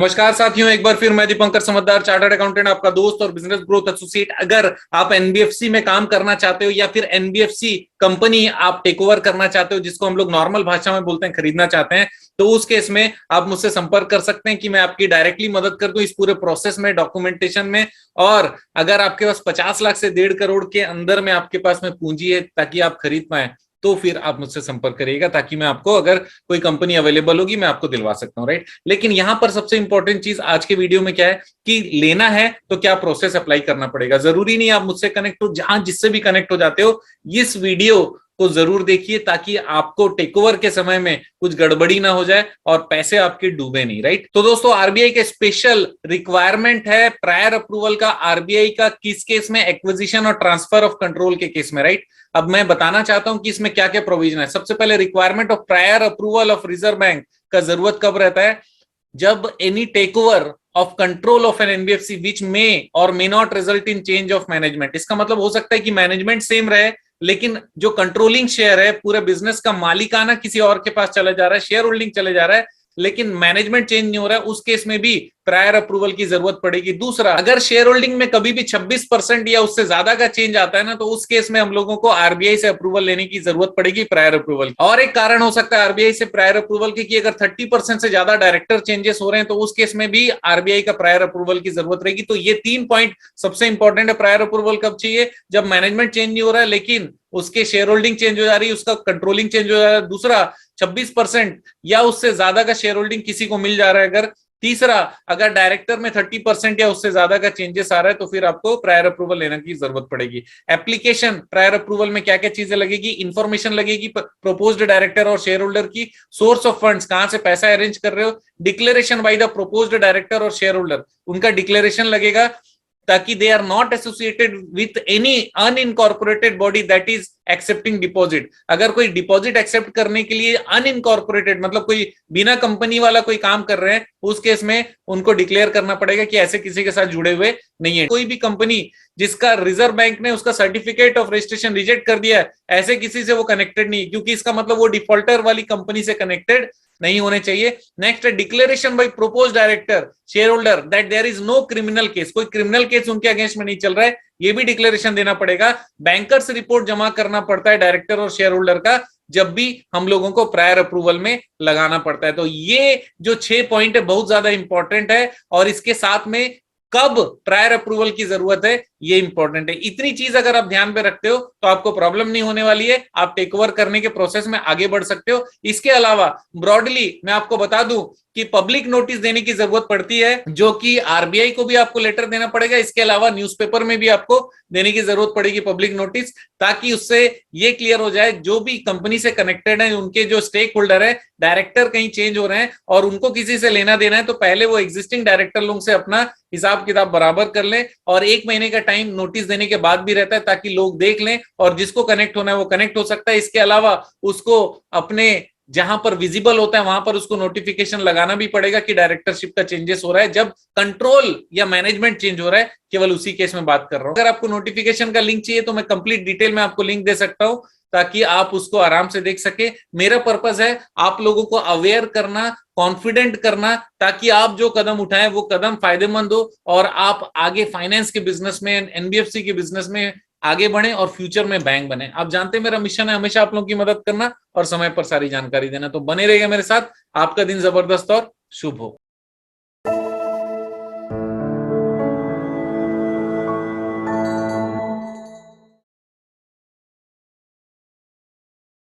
नमस्कार साथियों, एक बार फिर मैं दीपंकर समझदार, चार्टर्ड अकाउंटेंट, आपका दोस्त और बिजनेस ग्रोथ एसोसिएट। अगर आप एनबीएफसी में काम करना चाहते हो या फिर एनबीएफसी कंपनी आप टेक ओवर करना चाहते हो, जिसको हम लोग नॉर्मल भाषा में बोलते हैं खरीदना चाहते हैं, तो उस केस में आप मुझसे संपर्क कर सकते हैं कि मैं आपकी डायरेक्टली मदद कर दूं इस पूरे प्रोसेस में, डॉक्यूमेंटेशन में। और अगर आपके पास 50 लाख से 1.5 करोड़ के अंदर में आपके पास में पूंजी है ताकि आप खरीद पाए, तो फिर आप मुझसे संपर्क करिएगा ताकि मैं आपको, अगर कोई कंपनी अवेलेबल होगी, मैं आपको दिलवा सकता हूं, राइट। लेकिन यहां पर सबसे इंपॉर्टेंट चीज आज के वीडियो में क्या है कि लेना है तो क्या प्रोसेस अप्लाई करना पड़ेगा। जरूरी नहीं आप मुझसे कनेक्ट हो, जहां जिससे भी कनेक्ट हो जाते हो, इस वीडियो को जरूर देखिए ताकि आपको टेक ओवर के समय में कुछ गड़बड़ी ना हो जाए और पैसे आपके डूबे नहीं, राइट। तो दोस्तों, आरबीआई के स्पेशल रिक्वायरमेंट है प्रायर अप्रूवल का आरबीआई का, किस केस में? एक्विजिशन और ट्रांसफर ऑफ कंट्रोल के केस में, राइट। अब मैं बताना चाहता हूं कि इसमें क्या क्या प्रोविजन है। सबसे पहले, requirement of prior approval of reserve bank का जरूरत कब रहता है? जब any take over of control of an NBFC which may or may not result in change of management. इसका मतलब हो सकता है कि मैनेजमेंट सेम रहे, लेकिन जो कंट्रोलिंग शेयर है, पूरे बिजनेस का मालिकाना किसी और के पास चला जा रहा है, शेयर होल्डिंग चले जा रहा है, लेकिन मैनेजमेंट चेंज नहीं हो रहा है, उस केस में भी प्रायर अप्रूवल की जरूरत पड़ेगी। दूसरा, अगर शेयर होल्डिंग में कभी भी 26% या उससे ज्यादा का चेंज आता है ना, तो उस केस में हम लोगों को आरबीआई से अप्रूवल लेने की जरूरत पड़ेगी, प्रायर अप्रूवल। और एक कारण हो सकता है आरबीआई से प्रायर अप्रूवल की कि अगर 30% से ज्यादा डायरेक्टर चेंजेस हो रहे हैं, तो उस केस में भी आरबीआई का प्रायर अप्रूवल की जरूरत रहेगी। तो ये 3 पॉइंट सबसे इंपॉर्टेंट है। प्रायर अप्रूवल कब चाहिए? जब मैनेजमेंट चेंज नहीं हो रहा है, लेकिन उसके शेयर होल्डिंग चेंज हो जा रही है, उसका कंट्रोलिंग चेंज हो जा रहा है। दूसरा, 26% या उससे ज्यादा का शेयर होल्डिंग किसी को मिल जा रहा है अगर। तीसरा, अगर डायरेक्टर में 30% या उससे ज्यादा का चेंजेस आ रहा है, तो फिर आपको प्रायर अप्रूवल लेने की जरूरत पड़ेगी। एप्लीकेशन प्रायर अप्रूवल में क्या क्या चीजें लगेगी? इंफॉर्मेशन लगेगी प्रोपोज्ड डायरेक्टर और शेयर होल्डर की, सोर्स ऑफ फंड्स, कहां से पैसा अरेंज कर रहे हो, declaration by the proposed director और शेयर होल्डर, उनका डिक्लेरेशन लगेगा ताकि they are not associated with any unincorporated body that is accepting deposit. अगर कोई डिपॉजिट एक्सेप्ट करने के लिए अनइनकॉर्पोरेटेड, मतलब कोई बिना कंपनी वाला कोई काम कर रहे हैं, उस केस में उनको डिक्लेयर करना पड़ेगा कि ऐसे किसी के साथ जुड़े हुए नहीं है। कोई भी कंपनी जिसका रिजर्व बैंक ने उसका सर्टिफिकेट ऑफ रजिस्ट्रेशन रिजेक्ट कर दिया है, ऐसे किसी से वो कनेक्टेड नहीं है, क्योंकि इसका मतलब वो डिफॉल्टर वाली कंपनी से कनेक्टेड नहीं होने चाहिए। नेक्स्ट है declaration by propose director share holder that there is no criminal case, कोई क्रिमिनल केस उनके अगेंस्ट में नहीं चल रहा है, ये भी डिक्लेरेशन देना पड़ेगा। बैंकर्स रिपोर्ट जमा करना पड़ता है डायरेक्टर और शेयर होल्डर का, जब भी हम लोगों को प्रायर अप्रूवल में लगाना पड़ता है। तो ये जो 6 पॉइंट है बहुत ज्यादा इंपॉर्टेंट है, और इसके साथ में कब प्रायर अप्रूवल की जरूरत है ये इंपॉर्टेंट है। इतनी चीज अगर आप ध्यान में रखते हो तो आपको प्रॉब्लम नहीं होने वाली है, आप टेक ओवर करने के प्रोसेस में आगे बढ़ सकते हो। इसके अलावा ब्रॉडली मैं आपको बता दूं कि पब्लिक नोटिस देने की जरूरत पड़ती है, जो कि आरबीआई को भी आपको लेटर देना पड़ेगा, इसके अलावा न्यूज़पेपर में भी आपको देने की जरूरत पड़ेगी पब्लिक नोटिस, ताकि उससे ये क्लियर हो जाए जो भी कंपनी से कनेक्टेड है, उनके जो स्टेक होल्डर है, डायरेक्टर कहीं चेंज हो रहे हैं और उनको किसी से लेना देना है, तो पहले वो एग्जिस्टिंग डायरेक्टर लोग से अपना हिसाब किताब बराबर कर लें। और 1 महीने का टाइम नोटिस देने के बाद भी रहता है ताकि लोग देख लें, और जिसको कनेक्ट होना है वो कनेक्ट हो सकता है। इसके अलावा उसको अपने जहां पर विजिबल होता है वहां पर उसको नोटिफिकेशन लगाना भी पड़ेगा कि डायरेक्टरशिप का चेंजेस हो रहा है। जब कंट्रोल या मैनेजमेंट चेंज हो रहा है, केवल उसी केस में बात कर रहा हूं। अगर आपको नोटिफिकेशन का लिंक चाहिए तो मैं कंप्लीट डिटेल में आपको लिंक दे सकता हूं ताकि आप उसको आराम से देख सके। मेरा पर्पस है आप लोगों को अवेयर करना, कॉन्फिडेंट करना, ताकि आप जो कदम उठाएं वो कदम फायदेमंद हो और आप आगे फाइनेंस के बिजनेस में, एनबीएफसी के बिजनेस में आगे बढ़े और फ्यूचर में बैंक बने। आप जानते हैं मेरा मिशन है हमेशा आप लोगों की मदद करना और समय पर सारी जानकारी देना, तो बने रहिएगा मेरे साथ। आपका दिन जबरदस्त और शुभ हो।